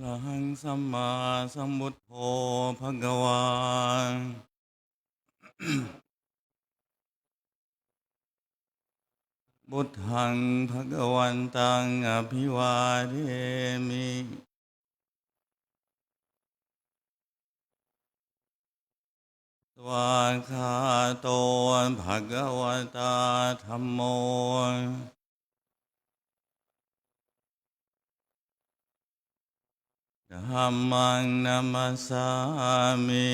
ระหังสัมมาสัมพุทโธภะคะวาพุทธังภะคะวันตังอภิวาเทมิสวากขาโตภะคะวะตาธัมโมธัมมังนัมสสามิ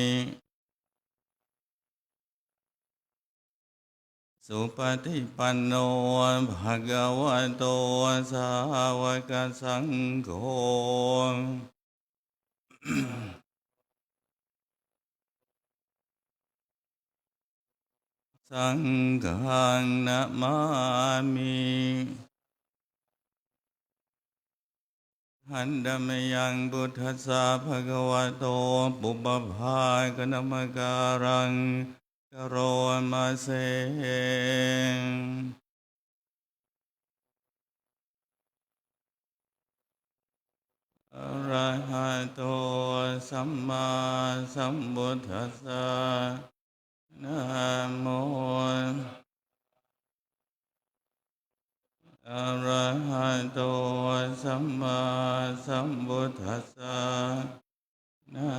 สุปฏิปันโนภะคะวะโตสาวกสังโฆสังฆังนะมามิหันดมยังพุทธัสสะภะคะวะโตปุปภากนมการังกโรมาเซอะระหะโตสัมมาสัมพุทธัสสะนะโมอะระหะโตสัมมาสัมพุทธัสสะนะ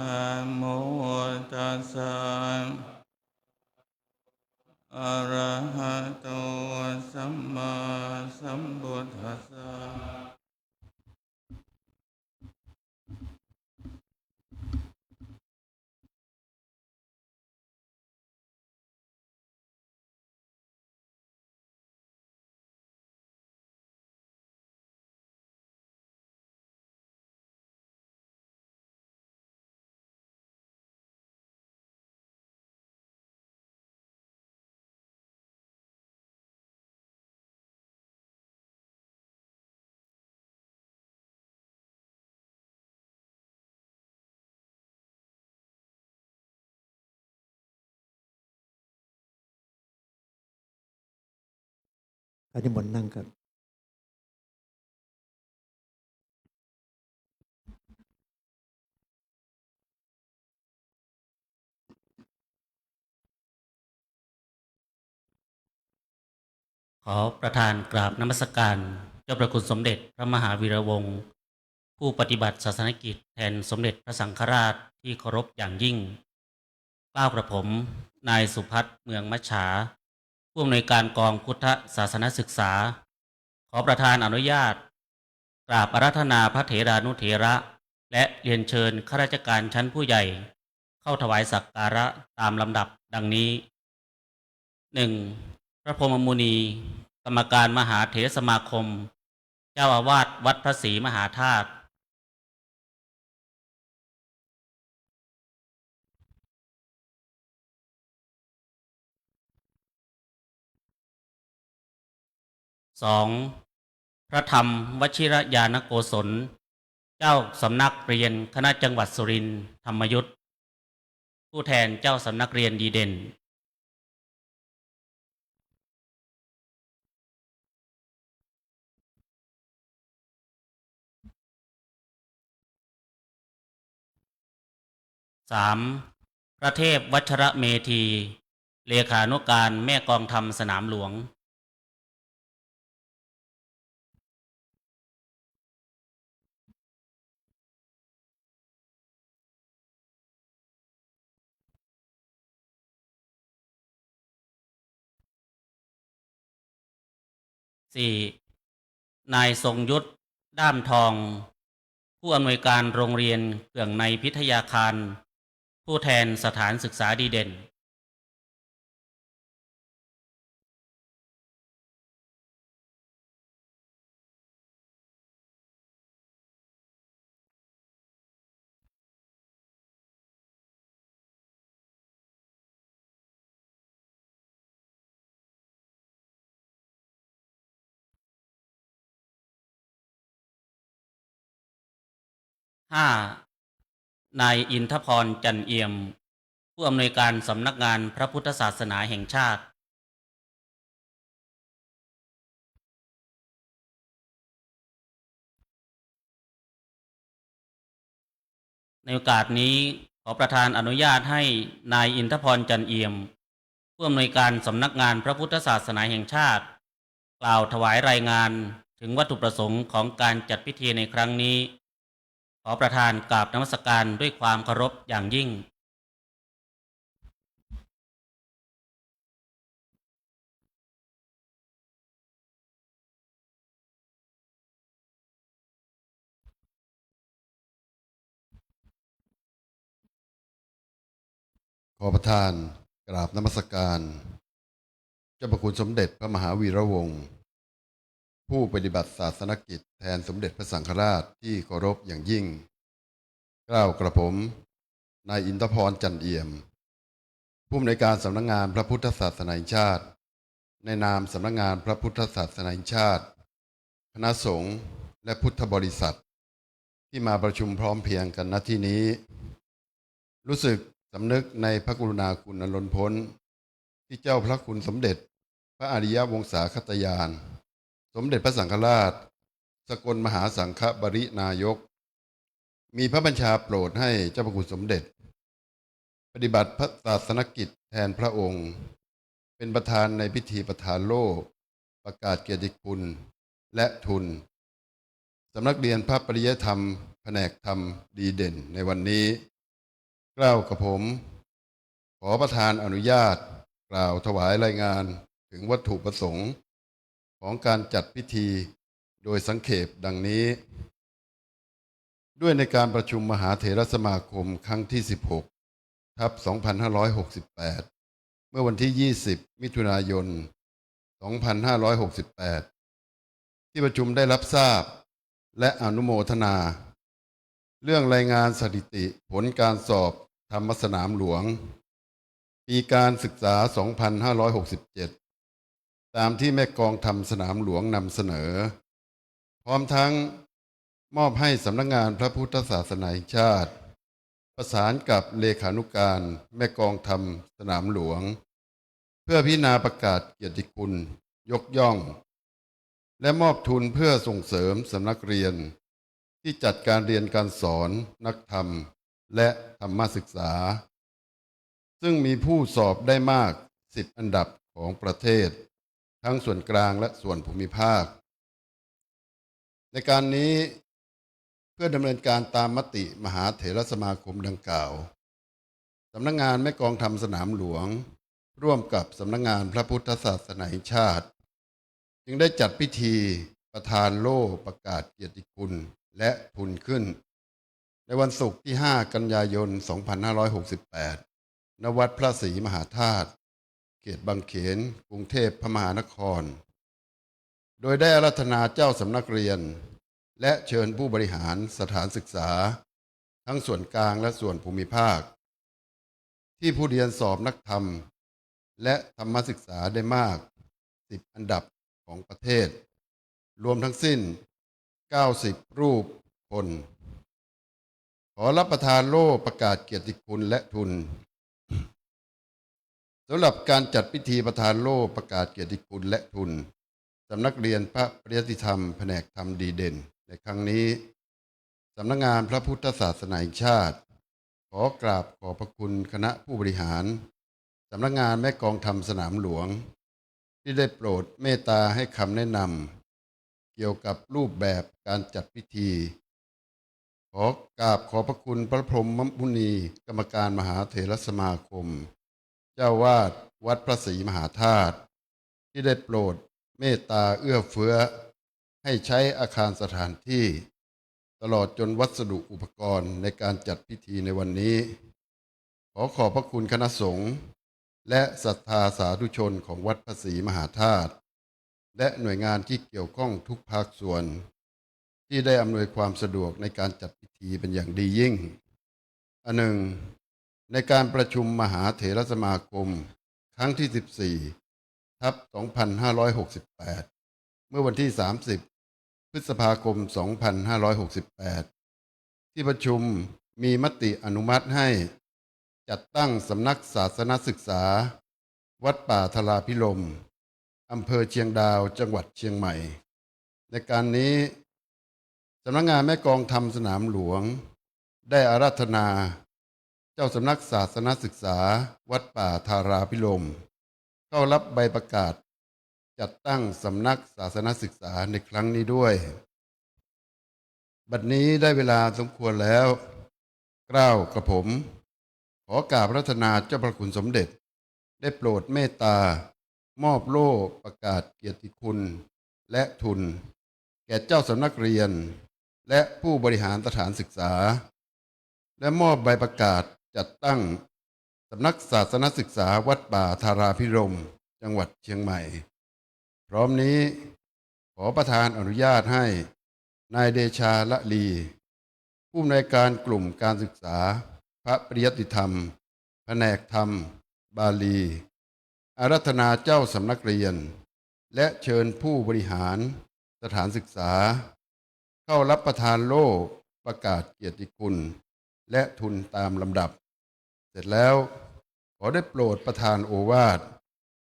โมตัสสะอะระหะโตสัมมาสัมพุทธัสสะการนิมนต์นั่งครับขอประธานกราบนมัสการเจ้าประคุณสมเด็จพระมหาวีระวงศ์ผู้ปฏิบัติศาสนกิจแทนสมเด็จพระสังฆราชที่เคารพอย่างยิ่งกล้าวกระผมนายสุพัฒน์เมืองมัชฉาผู้อำนวยการกองพุทธศาสนศึกษาขอประธานอนุญาตกราบอาราธนาพระเถรานุเถระและเรียนเชิญข้าราชการชั้นผู้ใหญ่เข้าถวายสักการะตามลำดับดังนี้ 1. พระพรหมมุนีกรรมการมหาเถรสมาคมเจ้าอาวาสวัดพระศรีมหาธาตุ 2. พระธรรมวชิรยานโกศลเจ้าสำนักเรียนคณะจังหวัดสุรินทร์ธรรมยุทธผู้แทนเจ้าสำนักเรียนดีเด่น 3. พระเทพวัชระเมธีเลขานุการแม่กองธรรมสนามหลวง 4. นายทรงยุทธด้ามทองผู้อำนวยการโรงเรียนเกื่องในพิทยาคารผู้แทนสถานศึกษาดีเด่น 5. นายอินทพรจันเอี่ยมผู้อำนวยการสำนักงานพระพุทธศาสนาแห่งชาติ ในโอกาสนี้ขอประธานอนุญาตให้นายอินทพรจันเอี่ยมผู้อำนวยการสำนักงานพระพุทธศาสนาแห่งชาติกล่าวถวายรายงานถึงวัตถุประสงค์ของการจัดพิธีในครั้งนี้ขอประธานกราบนมัสการด้วยความเคารพอย่างยิ่ง ขอประทานกราบนมัสการเจ้าพระคุณสมเด็จพระมหาวีระวงศ์ผู้ปฏิบัติศาสนกิจแทนสมเด็จพระสังฆราชที่เคารพอย่างยิ่งเกล้ากระผมนายอินทพรจันเอี่ยมผู้อำนวยการสำนักงานพระพุทธศาสนาแห่งชาติในนามสำนักงานพระพุทธศาสนาแห่งชาติคณะสงฆ์และพุทธบริษัทที่มาประชุมพร้อมเพรียงกันณที่นี้รู้สึกสำนึกในพระกรุณาคุณอันล้นพ้นที่เจ้าพระคุณสมเด็จพระอริยวงศาคตยานสมเด็จพระสังฆราชสกลมหาสังฆบรินายกมีพระบัญชาโปรดให้เจ้าพระคุณสมเด็จปฏิบัติพระศาสนกิจแทนพระองค์เป็นประธานในพิธีประทานโล่ประกาศเกียรติคุณและทุนสำนักเรียนพระปริยธรรมแผนกธรรมดีเด่นในวันนี้กล่าวกับผมขอประธานอนุญาตกล่าวถวายรายงานถึงวัตถุประสงค์ของการจัดพิธีโดยสังเขปดังนี้ด้วยในการประชุมมหาเถรสมาคมครั้งที่16ทับ2568เมื่อวันที่20มิถุนายน2568ที่ประชุมได้รับทราบและอนุโมทนาเรื่องรายงานสถิติผลการสอบธรรมสนามหลวงปีการศึกษา 2567 ตามที่แม่กองทำสนามหลวงนำเสนอพร้อมทั้งมอบให้สำนักงานพระพุทธศาสนาแห่งชาติประสานกับเลขานุการแม่กองทำสนามหลวงเพื่อพิจารณาประกาศเกียรติคุณยกย่องและมอบทุนเพื่อส่งเสริมสำนักเรียนที่จัดการเรียนการสอนนักธรรมและธรรมศึกษาซึ่งมีผู้สอบได้มาก10อันดับของประเทศทั้งส่วนกลางและส่วนภูมิภาคในการนี้เพื่อดำเนินการตามมติมหาเถรสมาคมดังกล่าวสำนักงานแม่กองทำสนามหลวงร่วมกับสำนักงานพระพุทธศาสนาแห่งชาติจึงได้จัดพิธีประทานโล่ประกาศเกียรติคุณและทุนขึ้นในวันศุกร์ที่ 5 กันยายน 2568 ณ วัดพระศรีมหาธาตุเขตบางเขนกรุงเทพมหานครโดยได้อาราธนาเจ้าสำนักเรียนและเชิญผู้บริหารสถานศึกษาทั้งส่วนกลางและส่วนภูมิภาคที่ผู้เรียนสอบนักธรรมและธรรมศึกษาได้มาก10อันดับของประเทศรวมทั้งสิ้น90รูปคนขอรับประทานโล่ประกาศเกียรติคุณและทุนสำหรับการจัดพิธีประทานโล่ประกาศเกียรติคุณและทุนสำนักเรียนพระปริยติธรรมแผนกธรรมดีเด่นในครั้งนี้สำนักงานพระพุทธศาสนาแห่งชาติขอกราบขอบพระคุณคณะผู้บริหารสำนักงานแม่กองทำสนามหลวงที่ได้โปรดเมตตาให้คำแนะนำเกี่ยวกับรูปแบบการจัดพิธีขอกราบขอบพระคุณพระพรหมมุนีกรรมการมหาเถรสมาคมเจ้าวาดวัดพระศรีมหาธาตุที่ได้โปรดเมตตาเอื้อเฟื้อให้ใช้อาคารสถานที่ตลอดจนวัสดุอุปกรณ์ในการจัดพิธีในวันนี้ขอขอบพระคุณคณะสงฆ์และศรัทธาสาธุชนของวัดพระศรีมหาธาตุและหน่วยงานที่เกี่ยวข้องทุกภาคส่วนที่ได้อำนวยความสะดวกในการจัดพิธีเป็นอย่างดียิ่งอันหนึ่งในการประชุมมหาเถรสมาคมครั้งที่14ทับ2568เมื่อวันที่30พฤษภาคม2568ที่ประชุมมีมติอนุมัติให้จัดตั้งสำนักศาสนศึกษาวัดป่าทลาภิรมย์อำเภอเชียงดาวจังหวัดเชียงใหม่ในการนี้สำนักงานแม่กองทำสนามหลวง ได้อาราธนาเจ้าสำนักศาสนศึกษาวัดป่าธาราพิรมย์เข้ารับใบประกาศจัดตั้งสำนักศาสนศึกษาในครั้งนี้ด้วยบัดนี้ได้เวลาสมควรแล้วเกล้ากระผมขอกราบอาราธนาเจ้าพระคุณสมเด็จได้โปรดเมตตามอบโล่ประกาศเกียรติคุณและทุนแก่เจ้าสำนักเรียนและผู้บริหารสถานศึกษาและมอบใบประกาศจัดตั้งสำนักศาสนศึกษาวัดป่าธาราพิรมย์จังหวัดเชียงใหม่พร้อมนี้ขอประธานอนุญาตให้นายเดชาละลีผู้อำนวยการกลุ่มการศึกษาพระปริยัติธรรมแผนกธรรมบาลีอาราธนาเจ้าสำนักเรียนและเชิญผู้บริหารสถานศึกษาเข้ารับประทานโล่ประกาศเกียรติคุณและทุนตามลำดับเสร็จแล้วขอได้โปรดประทานโอวาท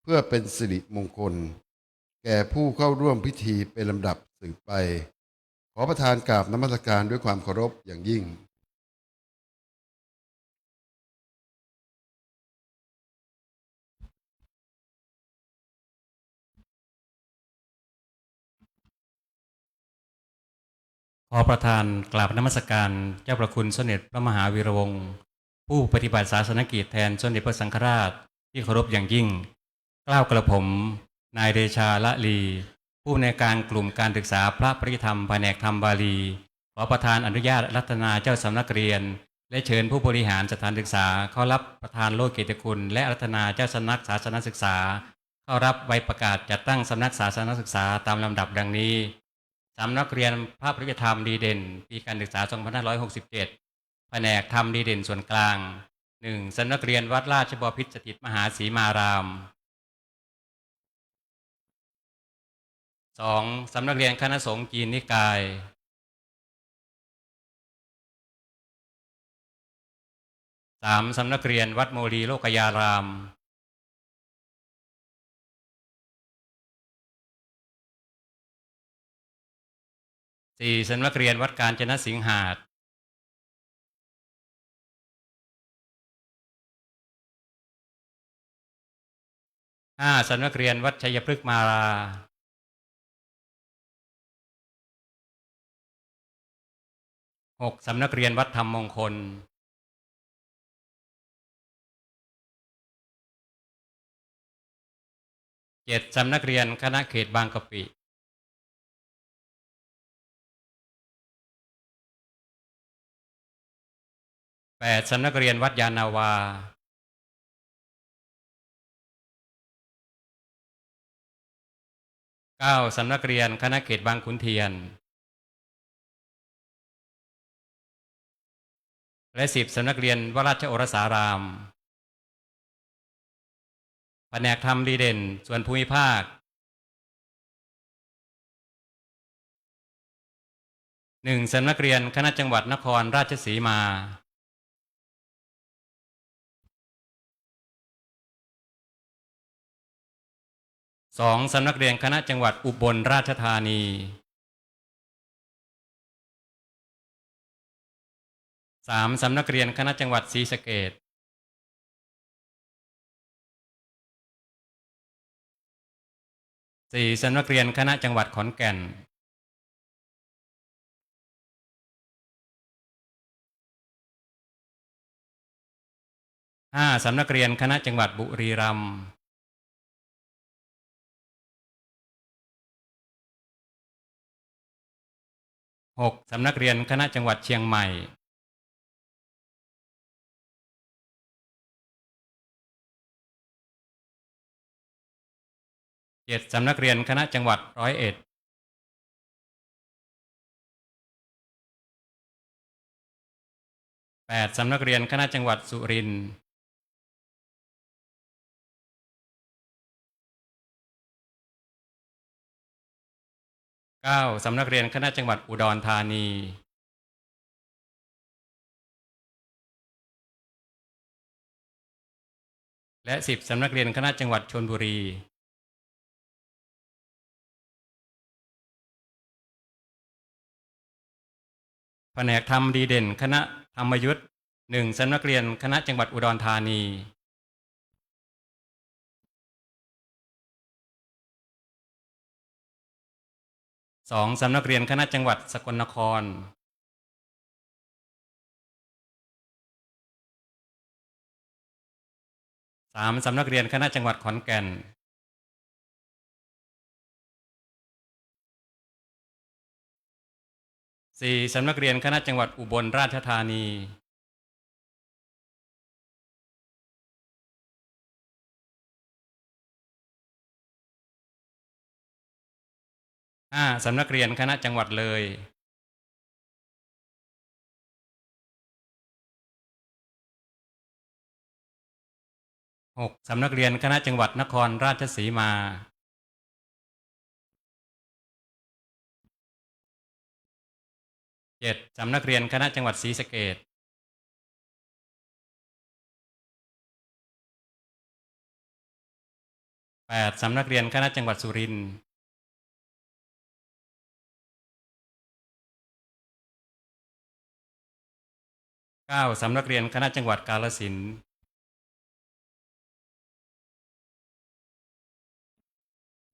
เพื่อเป็นสิริมงคลแก่ผู้เข้าร่วมพิธีเป็นลำดับสืบไปขอประทานกราบนมัสการด้วยความเคารพอย่างยิ่งขอประธานกราบนมัสการเจ้าประคุณสมเด็จพระมหาวีระวงศ์ผู้ปฏิบัติศาสนกิจแทนสมเด็จพระสังฆราชที่เคารพอย่างยิ่งเกล้ากระผมนายเดชาละลีผู้ในวยการกลุ่มการศึกษาพระปริยธรรมแผนกธรรมบาลีขอประธานอนุญาตรัตนาเจ้าสำนักเรียนและเชิญผู้บริหารสถานศึกษาเข้ารับประธานโล่เกียรติคุณและรัตนาเจ้าสำนักศาสนศึกษาเข้ารับใบประกาศจัดตั้งสำนักศาสนศึกษาตามลำดับดังนี้สำนักเรียนพระปริยธรรมดีเด่นปีการศึกษา 2567 แผนกธรรมดีเด่นส่วนกลาง 1. สำนักเรียนวัดราชบพิตรสถิตมหาสีมาราม 2. สำนักเรียนคณะสงฆ์จีนนิกาย 3. สำนักเรียนวัดโมลีโลกยาราม 4. สำนักเรียนวัดกาญจนสิงหาด 5. สำนักเรียนวัดชัยพฤกษ์มารา 6. สำนักเรียนวัดธรรมมงคล 7. สำนักเรียนคณะเขตบางกะปิ 8. สำนักเรียนวัดยานนาวา 9. สำนักเรียนคณะเขตบางขุนเทียน และ 10. สำนักเรียนวราชโอรสาราม แผนกธรรมดีเด่นส่วนภูมิภาค 1. สำนักเรียนคณะจังหวัดนครราชสีมา 2. สำนักเรียนคณะจังหวัดอุบลราชธานี 3. สำนักเรียนคณะจังหวัดศรีสะเกษ 4. สำนักเรียนคณะจังหวัดขอนแก่น 5. สำนักเรียนคณะจังหวัดบุรีรัมย์ 6. สำนักเรียนคณะจังหวัดเชียงใหม่ 7. สำนักเรียนคณะจังหวัดร้อยเอ็ด 8. สำนักเรียนคณะจังหวัดสุรินทร์ 9. สำนักเรียนคณะจังหวัดอุดรธานี และ 10. สำนักเรียนคณะจังหวัดชลบุรีแผนกธรรมดีเด่นคณะ ธรรมยุทธ์1สำนักเรียนคณะจังหวัดอุดรธานี2สำนักเรียนคณะจังหวัดสกลนคร3สำนักเรียนคณะจังหวัดขอนแก่น4สำนักเรียนคณะจังหวัดอุบลราชธานี5สำนักเรียนคณะจังหวัดเลย6สำนักเรียนคณะจังหวัดนครราชสีมา7สำนักเรียนคณะจังหวัดศรีสะเกษ8สำนักเรียนคณะจังหวัดสุรินทร์9สำนักเรียนคณะจังหวัดกาฬสินธุ์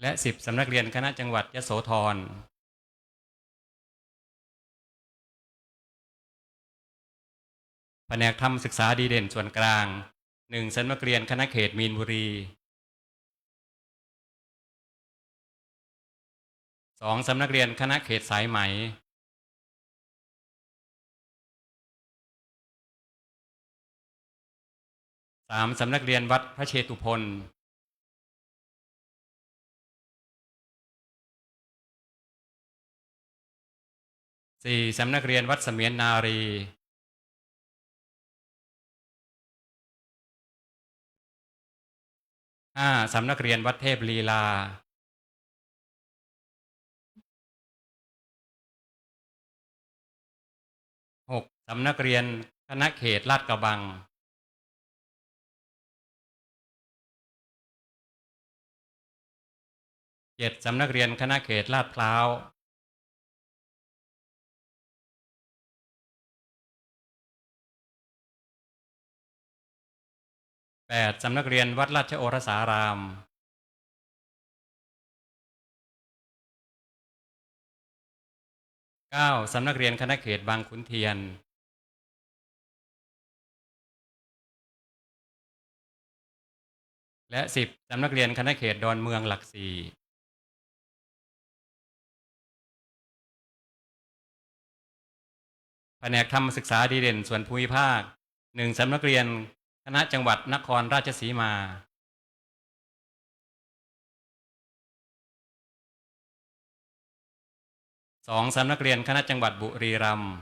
และ10สำนักเรียนคณะจังหวัดยโสธรแผนกธรรมศึกษาดีเด่นส่วนกลาง1สำนักเรียนคณะเขตมีนบุรี2สำนักเรียนคณะเขตสายไหม3สำนักเรียนวัดพระเชตุพน4สำนักเรียนวัดเสมียนนารี5สำนักเรียนวัดเทพลีลา6สำนักเรียนคณะเขตลาดกระบัง7สำนักเรียนคณะเขตลาดพร้าว8สำนักเรียนวัดราชโอรสาราม9สำนักเรียนคณะเขตบางขุนเทียนและ10สำนักเรียนคณะเขตดอนเมืองหลัก4แผนกธรรมศึกษาดีเด่นส่วนภูมิภาค1สำนักเรียนคณะจังหวัดนครราชสีมา2สำนักเรียนคณะจังหวัดบุรีรัมย์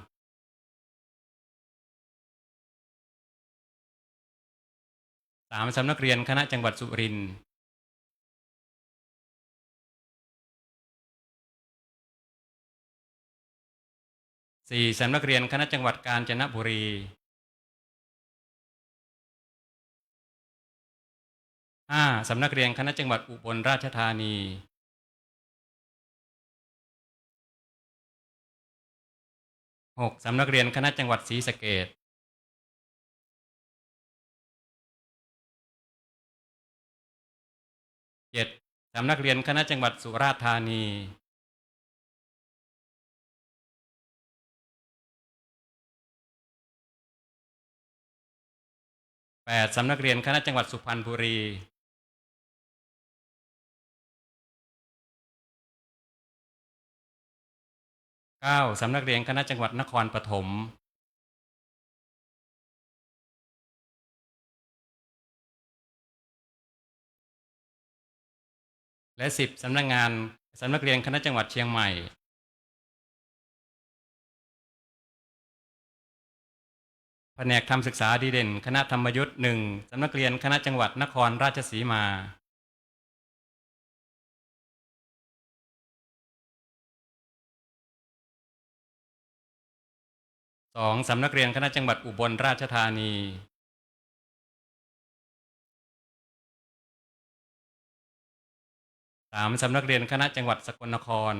3สำนักเรียนคณะจังหวัดสุรินทร์4สำนักเรียนคณะจังหวัดกาญจนบุรี5สำนักเรียนคณะจังหวัดอุบลราชธานี6สำนักเรียนคณะจังหวัดศรีสะเกษ7สำนักเรียนคณะจังหวัดสุราษฎร์ธานี8สำนักเรียนคณะจังหวัดสุพรรณบุรี9สำนักเรียนคณะจังหวัดนครปฐมและ10สำนักเรียนคณะจังหวัดเชียงใหม่แผนกธรรมศึกษาดีเด่นคณะธรรมยุทธ์1สำนักเรียนคณะจังหวัดนครราชสีมา2สำนักเรียนคณะจังหวัดอุบลราชธานี3สำนักเรียนคณะจังหวัดสกลนคร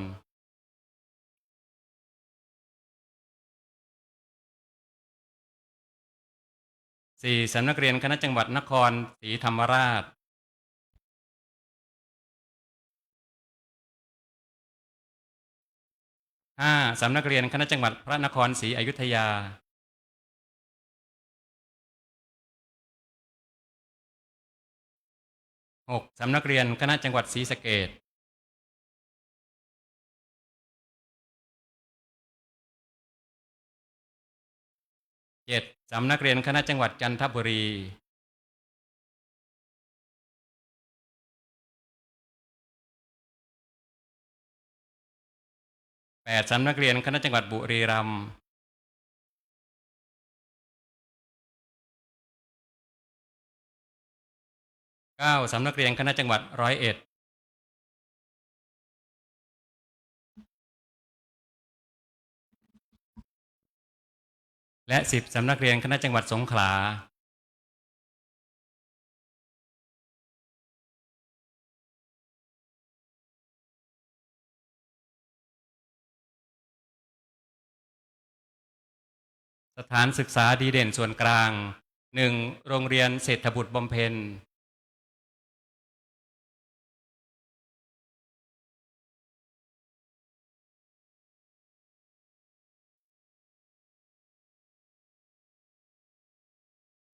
4. สำนักเรียนคณะจังหวัดนครศรีธรรมราช 5. สำนักเรียนคณะจังหวัดพระนครศรีอยุธยา 6. สำนักเรียนคณะจังหวัดศรีสะเกษ 7. สำนักเรียนคณะจังหวัดจันทบุรี 8. สำนักเรียนคณะจังหวัดบุรีรัมย์ 9. สำนักเรียนคณะจังหวัดร้อยเอ็ด และ 10. สำนักเรียนคณะจังหวัดสงขลา สถานศึกษาดีเด่นส่วนกลาง 1. โรงเรียนเศรษฐบุตรบำเพ็ญ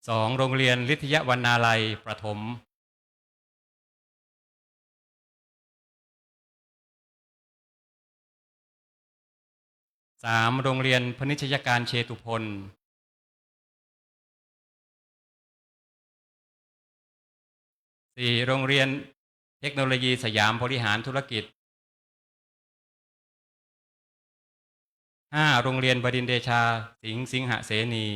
2. โรงเรียนฤทธิยวรรณาลัยประถม 3. โรงเรียนพนิชยการเชตุพน 4. โรงเรียนเทคโนโลยีสยามบริหารธุรกิจ 5. โรงเรียนบดินทร์เดชาสิงหเสนี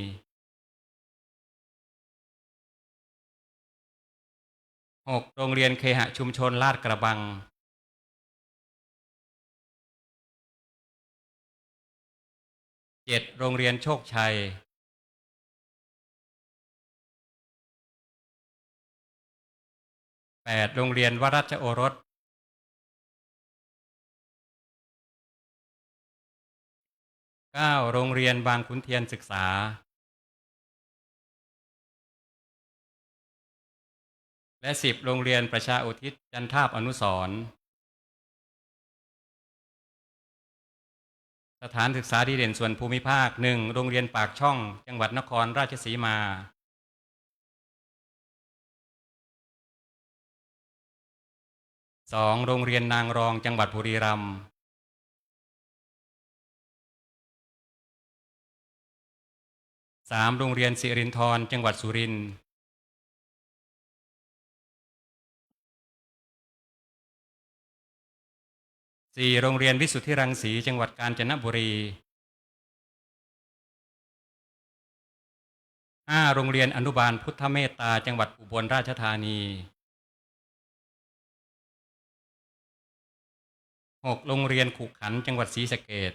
6. โรงเรียนเคหะชุมชนลาดกระบัง 7. โรงเรียนโชคชัย 8. โรงเรียนวราชโอรส 9. โรงเรียนบางขุนเทียนศึกษา และ 10. โรงเรียนประชาอุทิศจันทาบอนุสรณ์ สถานศึกษาดีเด่นส่วนภูมิภาค 1. โรงเรียนปากช่องจังหวัดนครราชสีมา 2. โรงเรียนนางรองจังหวัดบุรีรัมย์ 3. โรงเรียนสิรินธรจังหวัดสุรินทร์ 4. โรงเรียนวิสุทธิรังสีจังหวัดกาญจนบุรี 5. โรงเรียนอนุบาลพุทธเมตตาจังหวัดอุบลราชธานี 6. โรงเรียนขุขันธ์จังหวัดศรีสะเกษ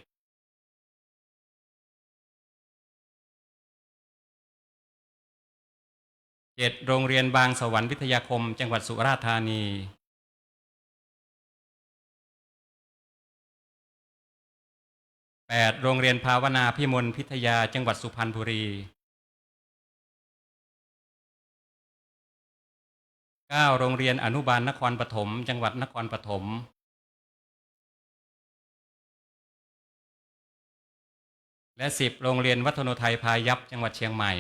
7. โรงเรียนบางสวรรค์วิทยาคมจังหวัดสุราษฎร์ธานี 8. โรงเรียนภาวนาพิมลพิทยาจังหวัดสุพรรณบุรี 9. โรงเรียนอนุบาลนครปฐมจังหวัดนครปฐม และ 10. โรงเรียนวัฒโนไทยพายัพจังหวัดเชียงใหม่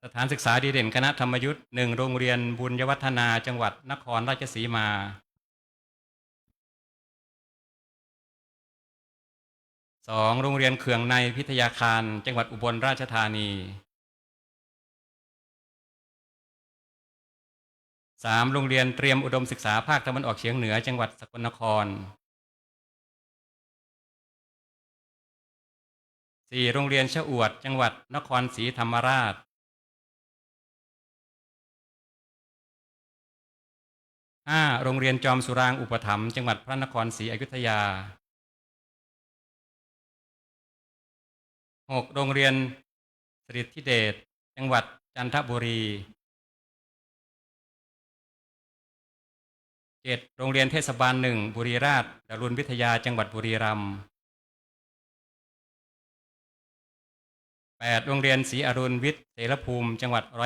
สถานศึกษาดีเด่นคณะธรรมยุทธ์ 1. โรงเรียนบุญยวัฒนาจังหวัดนครราชสีมา 2. โรงเรียนเขื่องในพิทยาคารจังหวัดอุบลราชธานี 3. โรงเรียนเตรียมอุดมศึกษาภาคตะวันออกเฉียงเหนือจังหวัดสกลนคร 4. โรงเรียนชะอวดจังหวัดนครศรีธรรมราช 5. โรงเรียนจอมสุรางค์อุปถัมภ์จังหวัดพระนครศรีอยุธยา 6. โรงเรียนสฤทธิเดชจังหวัดจันทบุรี 7. โรงเรียนเทศบาล 1 บุรีราชดารุณวิทยาจังหวัดบุรีรัมย์ 8 โรงเรียนศรีอรุณวิทย์เสรภูมิจังหวัด101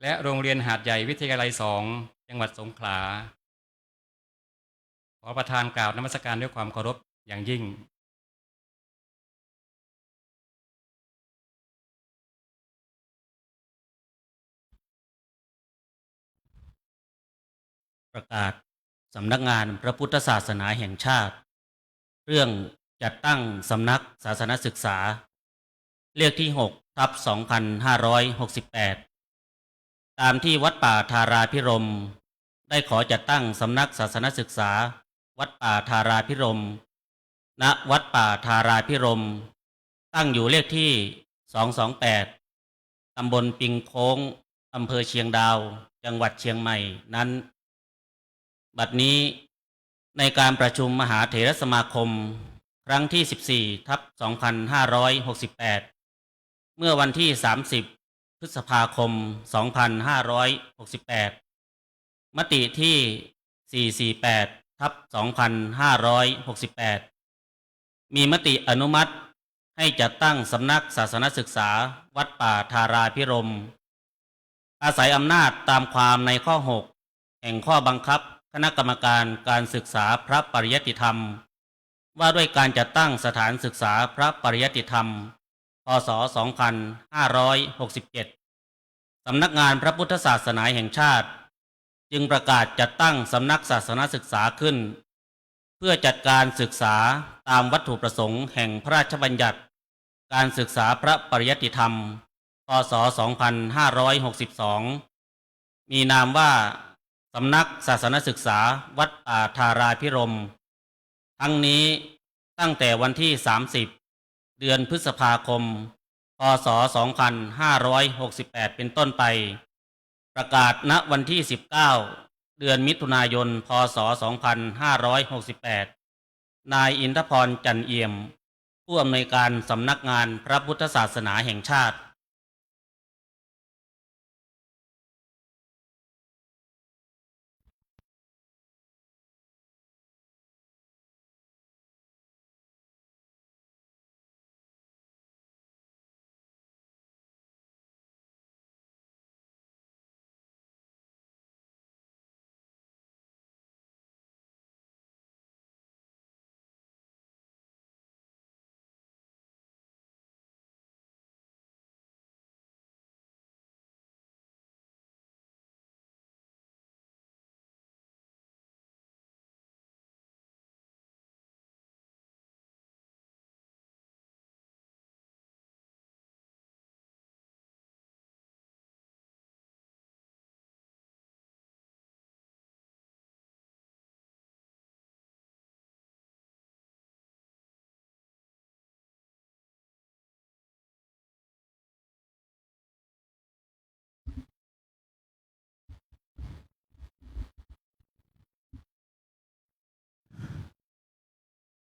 และโรงเรียนหาดใหญ่วิทยาลัย2จังหวัดสงขลาขอประธานกล่าวนมัสการด้วยความเคารพอย่างยิ่ง ประกาศสำนักงานพระพุทธศาสนาแห่งชาติ เรื่องจัดตั้งสำนักศาสนศึกษาเลขที่6/2568ตามที่วัดป่าธาราพิรมย์ได้ขอจัดตั้งสำนักศาสนศึกษาวัดป่าธาราพิรมย์ณวัดป่าธาราพิรมย์ตั้งอยู่เลขที่228ตำบลปิงโค้งอำเภอเชียงดาวจังหวัดเชียงใหม่นั้นบัดนี้ในการประชุมมหาเถรสมาคมครั้งที่14/2568เมื่อวันที่30พฤษภาคม2568มติที่448/2568มีมติอนุมัติให้จัดตั้งสำนักศาสนศึกษาวัดป่าธาราพิรมย์อาศัยอำนาจตามความในข้อ6แห่งข้อบังคับคณะกรรมการการศึกษาพระปริยัติธรรมว่าด้วยการจัดตั้งสถานศึกษาพระปริยัติธรรมพ.ศ. 2567สำนักงานพระพุทธศาสนาแห่งชาติจึงประกาศจัดตั้งสำนักศาสนศึกษาขึ้นเพื่อจัดการศึกษาตามวัตถุประสงค์แห่งพระราชบัญญัติการศึกษาพระปริยัติธรรมพ.ศ. 2562มีนามว่าสำนักศาสนศึกษาวัดป่าธาราพิรมย์ทั้งนี้ตั้งแต่วันที่30เดือนพฤษภาคมพ.ศ. 2568เป็นต้นไปประกาศณวันที่19เดือนมิถุนายนพ.ศ. 2568นายอินทพรจันเอี่ยมผู้อำนวยการสำนักงานพระพุทธศาสนาแห่งชาติ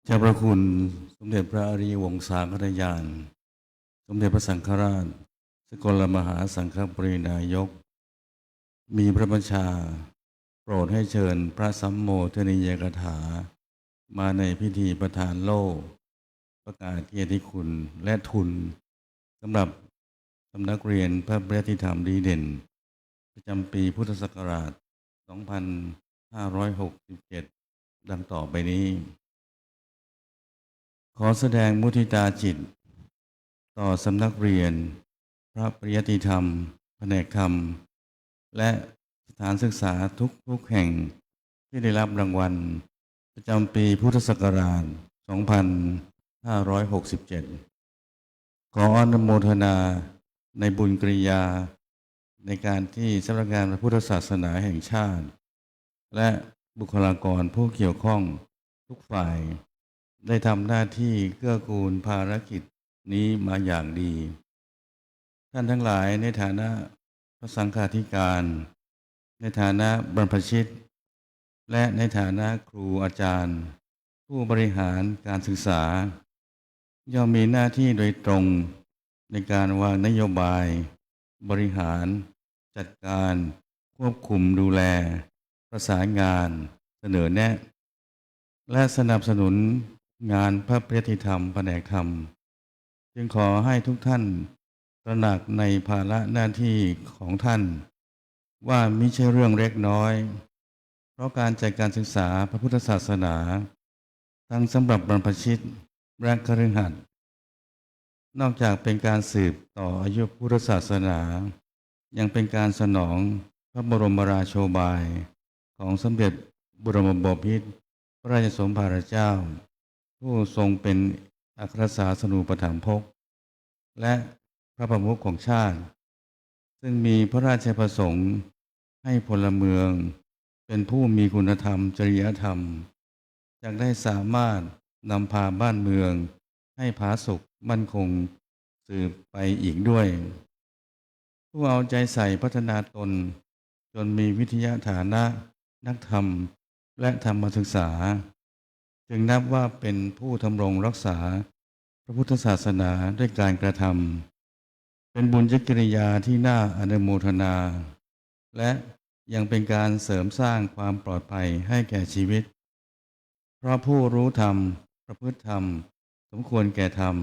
เจ้าพระคุณสมเด็จพระอริยวงศาคณาจารย์สมเด็จพระสังฆราชสกลมหาสังฆปรินายกมีพระบัญชาโปรดให้เชิญพระสัมโมทนียกถามาในพิธีประทานโล่ประกาศเกียรติคุณและทุนสำหรับสำนักเรียนพระปริยัติธรรมดีเด่นประจำปีพุทธศักราช 2567 ดังต่อไปนี้ขอแสดงมุทิตาจิตต่อสำนักเรียนพระปริยัติธรรมแผนกธรรมและสถานศึกษาทุกแห่งที่ได้รับรางวัลประจำปีพุทธศักราช 2567 ขออนุโมทนาในบุญกริยาในการที่สำนักงานพระพุทธศาสนาแห่งชาติและบุคลากรผู้เกี่ยวข้องทุกฝ่ายได้ทำหน้าที่เกื้อกูลภารกิจนี้มาอย่างดี ท่านทั้งหลายในฐานะพระสังฆาธิการ ในฐานะบรรพชิตและในฐานะครูอาจารย์ ผู้บริหารการศึกษาย่อมมีหน้าที่โดยตรงในการวางนโยบายบริหารจัดการควบคุมดูแลประสานงานเสนอแนะและสนับสนุน งานพระปริยติธรรมแผนกธรรมจึงขอให้ทุกท่านตระหนักในภาระหน้าที่ของท่าน ว่ามิใช่เรื่องเล็กน้อย เพราะการจัดการศึกษาพระพุทธศาสนาทั้งสำหรับบรรพชิตและคฤหัสถ์นอกจากเป็นการสืบต่ออายุพุทธศาสนา ยังเป็นการสนองพระบรมราโชบายของสมเด็จบรมบพิตรพระราชสมภารเจ้า ผู้ทรงเป็นอัครสาสนูปถัมภกและพระประมุขของชาติ ซึ่งมีพระราชประสงค์ให้พลเมืองเป็นผู้มีคุณธรรมจริยธรรมจะได้สามารถนำพาบ้านเมืองให้ผาสุกมั่นคงสืบไปอีกด้วย ผู้เอาใจใส่พัฒนาตนจนมีวิทยาฐานะนักธรรมและธรรมศึกษา จึงนับว่าเป็นผู้ทำรงรักษาพระพุทธศาสนาด้วยการกระทำเป็นบุญกิริยาที่น่าอนุโมทนา และยังเป็นการเสริมสร้างความปลอดภัยให้แก่ชีวิต เพราะผู้รู้ธรรมประพฤติธรรมสมควรแก่ธรรม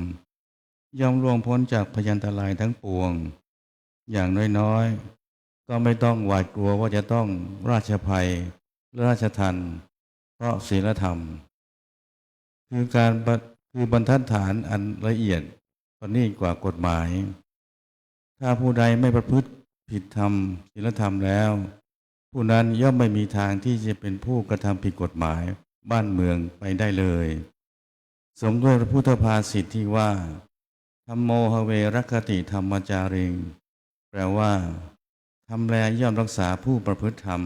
ย่อมล่วงพ้นจากพยันตรายทั้งปวง อย่างน้อยๆก็ไม่ต้องหวาดกลัวว่าจะต้องราชภัยหรือราชทัณฑ์เพราะศีลธรรม คือบรรทัดฐานอันละเอียดประณีตกว่ากฎหมาย ถ้าผู้ใดไม่ประพฤติผิดธรรมศีลธรรมแล้ว ผู้นั้นย่อมไม่มีทางที่จะเป็นผู้กระทำผิดกฎหมายบ้านเมืองไปได้เลย สมด้วยพระพุทธภาษิตที่ว่าธัมโมหเวรคติธรรมจาริงแปลว่าทำแลย่อมรักษาผู้ประพฤติธรรม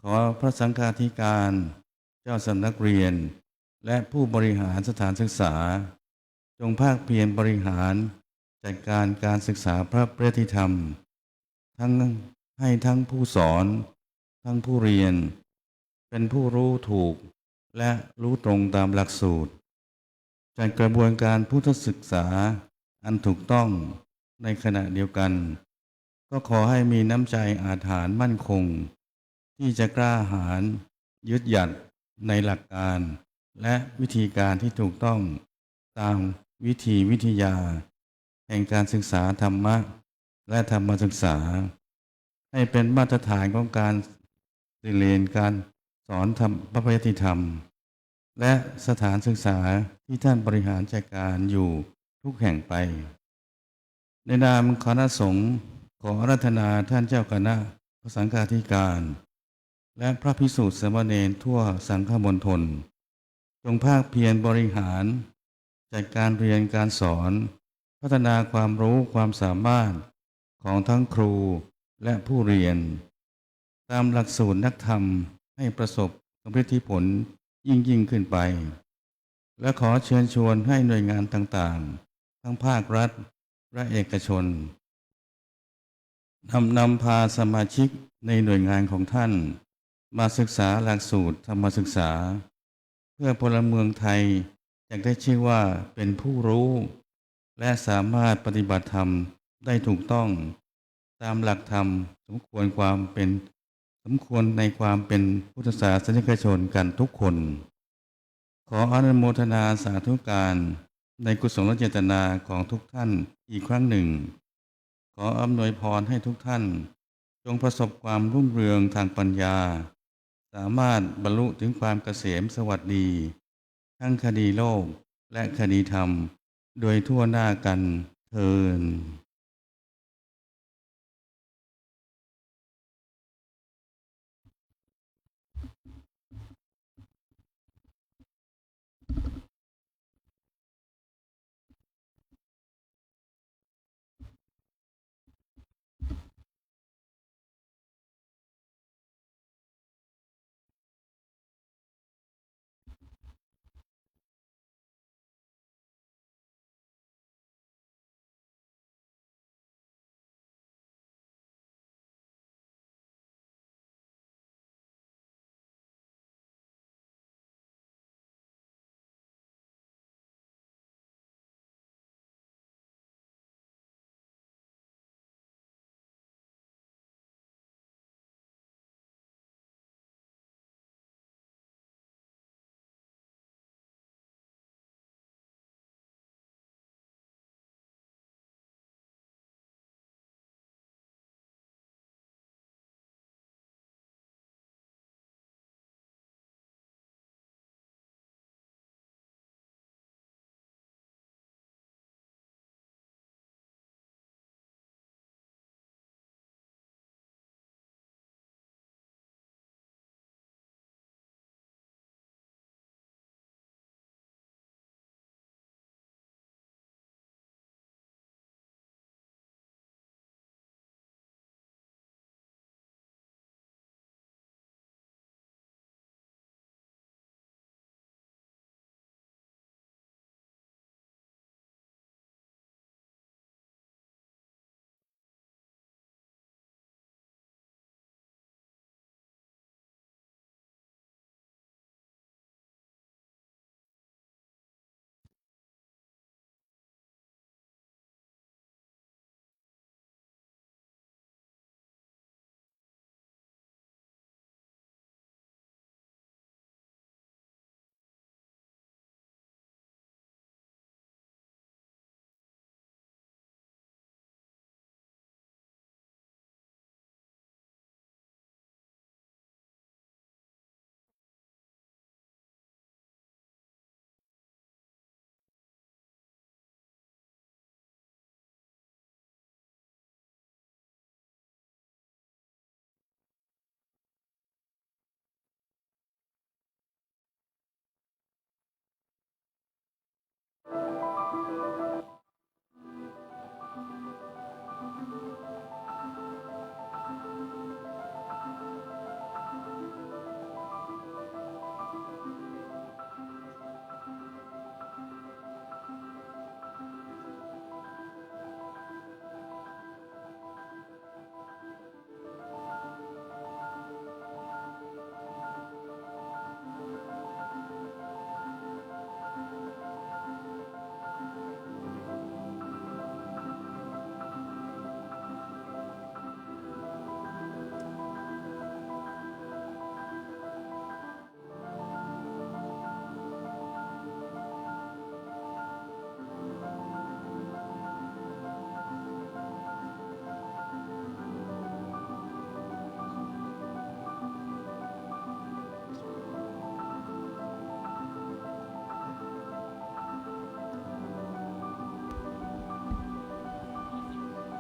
ขอพระสังฆาธิการเจ้าสำนักเรียนและผู้บริหารสถานศึกษา จงภาคเพียรบริหารจัดการการศึกษาพระปริยติธรรมให้ทั้งผู้สอนทั้งผู้เรียนเป็นผู้รู้ถูกและรู้ตรงตามหลักสูตรจัดกระบวนการพุทธศึกษาอันถูกต้องในขณะเดียวกัน ก็ขอให้มีน้ำใจอาถรรพ์มั่นคง ที่จะกล้าหาญยึดหยัดในหลักการและวิธีการที่ถูกต้องตามวิทยาแห่งการศึกษาธรรมะและธรรมศึกษา ให้เป็นมาตรฐานของการเรียนการสอนธรรมพระปริยติธรรม และสถานศึกษาที่ท่านบริหารจัดการอยู่ทุกแห่งไป ในนามคณะสงฆ์ขออาราธนาท่านเจ้าคณะพระสังฆาธิการ และพระภิกษุสามเณรทั่วสังฆมณฑลจงภาคเพียรบริหารจัดการเรียนการสอน พัฒนาความรู้ความสามารถของทั้งครูและผู้เรียน ตามหลักสูตรนักธรรมให้ประสบผลผลยิ่งขึ้นไป และขอเชิญชวนให้หน่วยงานต่างๆทั้งภาครัฐและเอกชนนำพาสมาชิกในหน่วยงานของท่านมาศึกษาหลักสูตรธรรมศึกษา เพื่อพลเมืองไทยจะได้ชื่อว่าเป็นผู้รู้ และสามารถปฏิบัติธรรมได้ถูกต้องตามหลักธรรมสมควรในความเป็นพุทธศาสนิกชนกันทุกคน ขออนุโมทนาสาธุการในกุศลเจตนาของทุกท่านอีกครั้งหนึ่ง ขออำนวยพรให้ทุกท่านจงประสบความรุ่งเรืองทางปัญญา สามารถบรรลุถึงความเกษมสวัสดี ทั้งคดีโลกและคดีธรรมโดยทั่วหน้ากันเทิน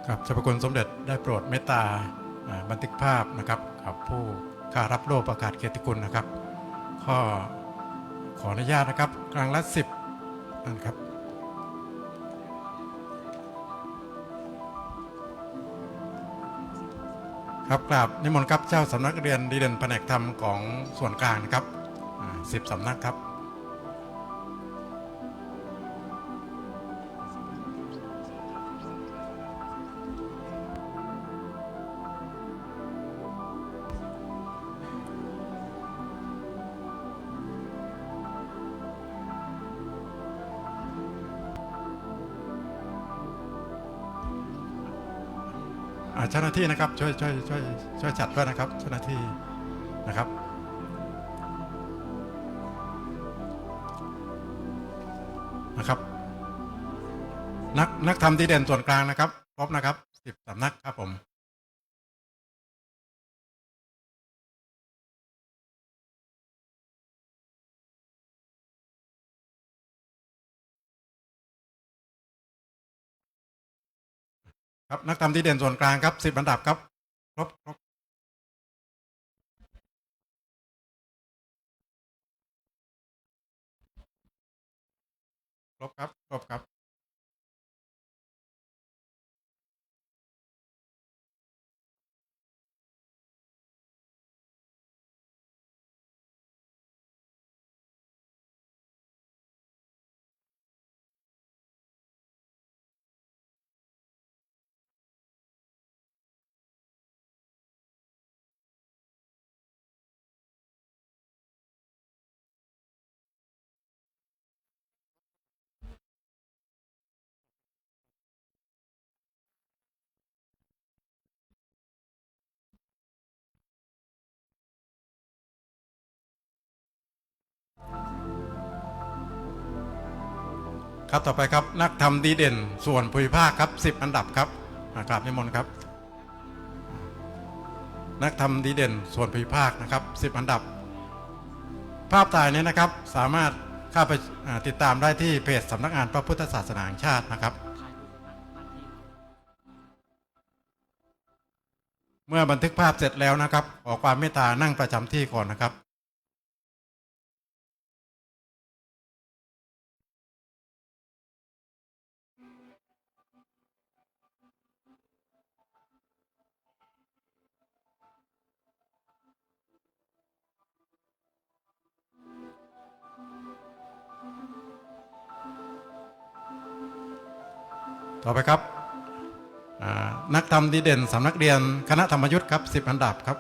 กับเจ้าพระคุณสมเด็จได้โปรดเมตตาบันทึกภาพนะครับกับผู้ข้ารับโล่ประกาศเกียรติคุณนะครับข้อขออนุญาตนะครับครั้งละ10นะครับครับกราบนิมนต์ครับเจ้าสำนักเรียนดีเด่นแผนกธรรมของส่วนกลางนะครับ10สำนักครับเจ้าหน้าที่นะครับช่วยจัดด้วยนะครับเจ้าหน้าที่นะครับนักทำดีเด่นส่วนกลางนะครับครบนะครับ10สำนักครับผมครับนักทำดีเด่นส่วนกลางครับ10อันดับครับครบครับต่อไปครับนักทำดีเด่นส่วนภูมิภาคครับ10อันดับครับกราบนิมนต์ครับนักทำดีเด่นส่วนภูมิภาคนะครับ10อันดับภาพถ่ายนี้นะครับสามารถเข้าไปติดตามได้ที่เพจสำนักงานพระพุทธศาสนาแห่งชาตินะครับเมื่อบันทึกภาพเสร็จแล้วนะครับขอความเมตตานั่งประจำที่ก่อนนะครับต่อไปครับนักธรรมดีเด่นสำนักเรียนคณะธรรมยุทธ์ครับ10อันดับครับ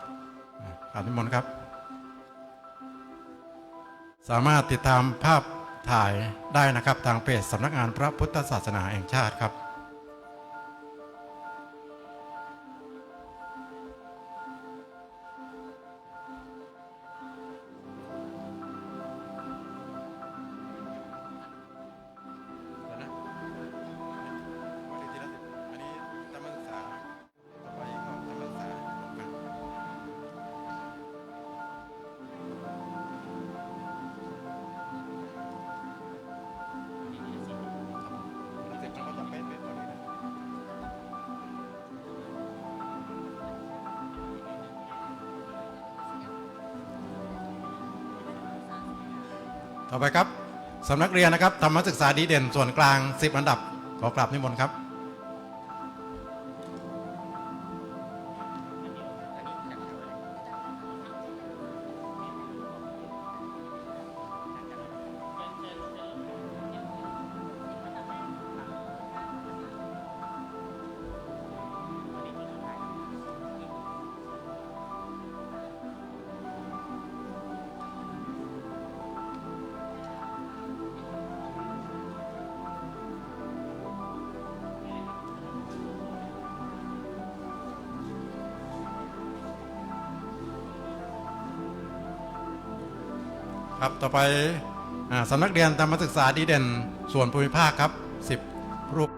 ขอบนิมนต์ครับสามารถติดตามภาพถ่ายได้นะครับทางเพจสำนักงานพระพุทธศาสนาแห่งชาติครับต่อไปครับสำนักเรียนนะครับธรรมศึกษาดีเด่นส่วนกลาง10อันดับขอกราบนิมนต์ครับครับต่อไปสำนักเรียนธรรมศึกษาดีเด่นส่วนภูมิภาคครับ10รูป